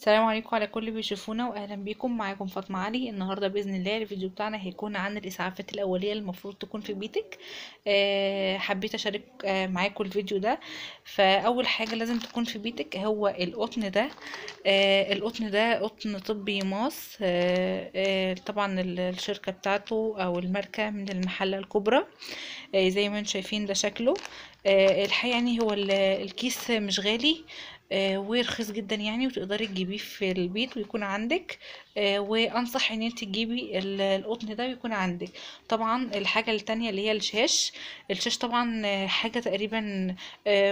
السلام عليكم على كل اللي بيشوفونا، واهلا بيكم. معاكم فاطمه علي. النهارده باذن الله الفيديو بتاعنا هيكون عن الاسعافات الاوليه اللي المفروض تكون في بيتك. حبيت اشارك معاكم الفيديو ده. فاول حاجه لازم تكون في بيتك هو القطن ده. القطن ده قطن طبي ماس. طبعا الشركه بتاعته او الماركه من المحله الكبرى. زي ما انتم شايفين ده شكله. الحقيقة يعني هو الكيس مش غالي، ورخيص جدا يعني، وتقدري تجيبيه في البيت ويكون عندك. وانصح ان انت تجيبي القطن ده ويكون عندك. طبعا الحاجة التانية اللي هي الشاش طبعا حاجة تقريبا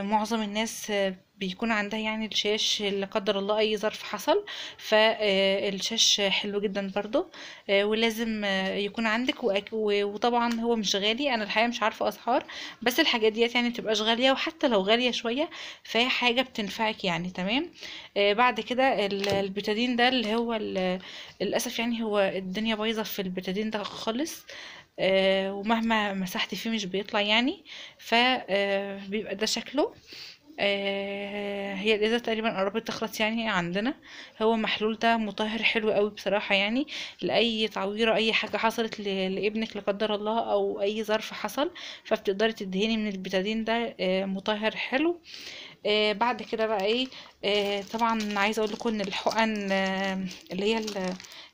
معظم الناس بيكون عندها يعني الشاش لا قدر الله اي ظرف حصل. فالشاش حلو جدا برضو. ولازم يكون عندك. وطبعا هو مش غالي، انا الحقيقه مش عارفه اسعار، بس الحاجات ديت يعني متبقاش غاليه، وحتى لو غاليه شويه فهي حاجه بتنفعك يعني. تمام. بعد كده البتادين ده اللي هو للاسف يعني هو الدنيا بايظه في البتادين ده خالص. ومهما مسحت فيه مش بيطلع يعني. فبيبقى ده شكله. هي الازازه تقريبا قربت تخلص يعني عندنا. هو محلول ده مطهر حلو قوي بصراحه يعني، لاي تعويره اي حاجه حصلت لابنك لا قدر الله، او اي ظرف حصل، فبتقدري تدهني من البتادين ده. مطهر حلو. بعد كده بقى ايه. طبعا عايزه اقول لكم ان الحقن اللي هي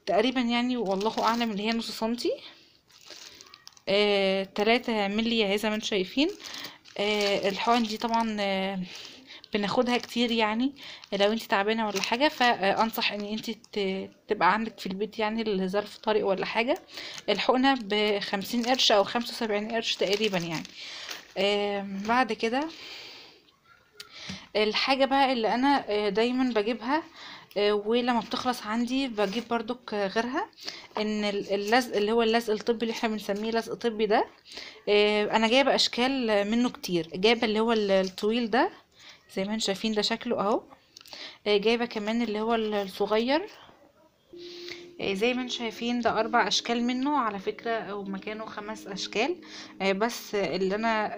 تقريبا يعني والله اعلم اللي هي نص سنتي. 3 مللي زي ما انتم شايفين. الحقن دي طبعا بناخدها كتير يعني. لو انت تعبانه ولا حاجه فانصح ان انت تبقى عندك في البيت يعني لظرف طارئ ولا حاجه. الحقنه ب50 قرش او 75 قرش تقريبا يعني. بعد كده الحاجه بقى اللي انا دايما بجيبها، ولما بتخلص عندي بجيب برضك غيرها. ان اللزق اللي هو اللزق الطبي اللي احنا بنسميه لزق طبي ده. انا جايبه اشكال منه كتير. جايبه اللي هو الطويل ده زي ما انتم شايفين ده شكله اهو. جايبه كمان اللي هو الصغير. زي ما انتم شايفين ده 4 اشكال منه على فكره، او مكانه 5 اشكال. بس اللي انا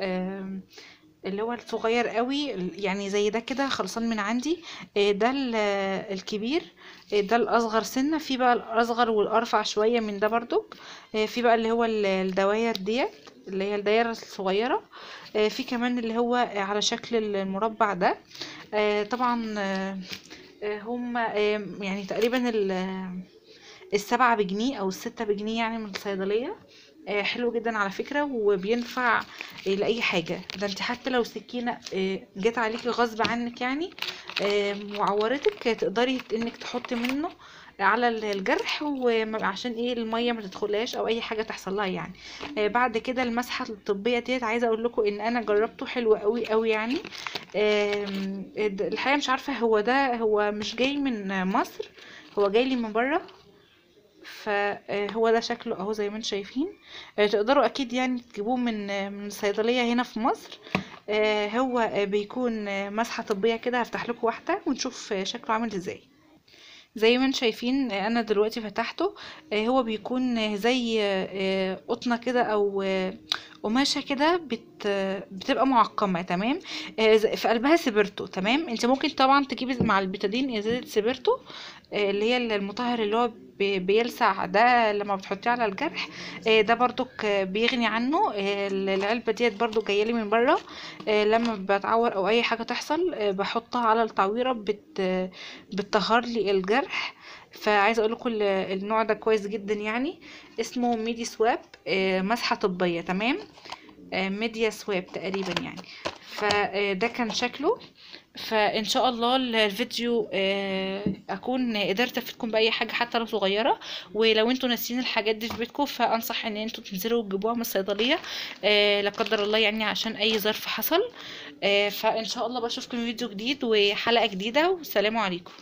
اللي هو الصغير قوي يعني زي ده كده خلصان من عندي. ده الكبير. ده الاصغر سنه. في بقى الاصغر والارفع شويه من ده برضو. في بقى اللي هو الدواير ديت اللي هي الدايره الصغيره. في كمان اللي هو على شكل المربع ده. طبعا هم يعني تقريبا ال7 بجنيه او ال6 بجنيه يعني من الصيدليه. حلو جدا على فكرة، وبينفع لأي حاجة. ده انت حتى لو سكينة جت عليكي غصب عنك يعني وعورتك، تقدري انك تحطي منه على الجرح، وعشان ايه المية ما تدخلهاش او اي حاجة تحصل لها يعني. بعد كده المسحة الطبية ديت عايزة اقول لكم ان انا جربته حلو قوي قوي يعني. الحقيقة مش عارفة هو مش جاي من مصر، هو جاي لي من بره. فهو ده شكله اهو زي ما انتم شايفين. تقدروا اكيد يعني تجيبوه من صيدليه هنا في مصر. هو بيكون مسحه طبيه كده. هفتح لكم واحده ونشوف شكله عامل ازاي. زي ما انتم شايفين انا دلوقتي فتحته. هو بيكون زي قطنه كده او قماشه كده بتبقى معقمه. تمام. في قلبها سبرتو. تمام. انت ممكن طبعا تجيبي مع البيتادين ازازه سبرتو، اللي هي المطهر اللي هو بيلسع ده لما بتحطيه على الجرح. ده برضك بيغني عنه. العلبه ديت برضو جايه لي من بره. لما بتعور او اي حاجه تحصل بحطها على التعويره بتطهر لي الجرح. فعايزه اقول لكم النوع ده كويس جدا يعني. اسمه ميدي سواب. مسحه طبيه. تمام. ميديا سواب تقريبا يعني. فده كان شكله. فان شاء الله الفيديو اكون قدرت افيدكم باي حاجه حتى لو صغيره. ولو انتوا ناسيين الحاجات دي في بيتكم فانصح ان انتوا تنزلوا تجيبوها من الصيدليه لا قدر الله يعني عشان اي ظرف حصل. فان شاء الله بشوفكم في فيديو جديد وحلقه جديده، والسلام عليكم.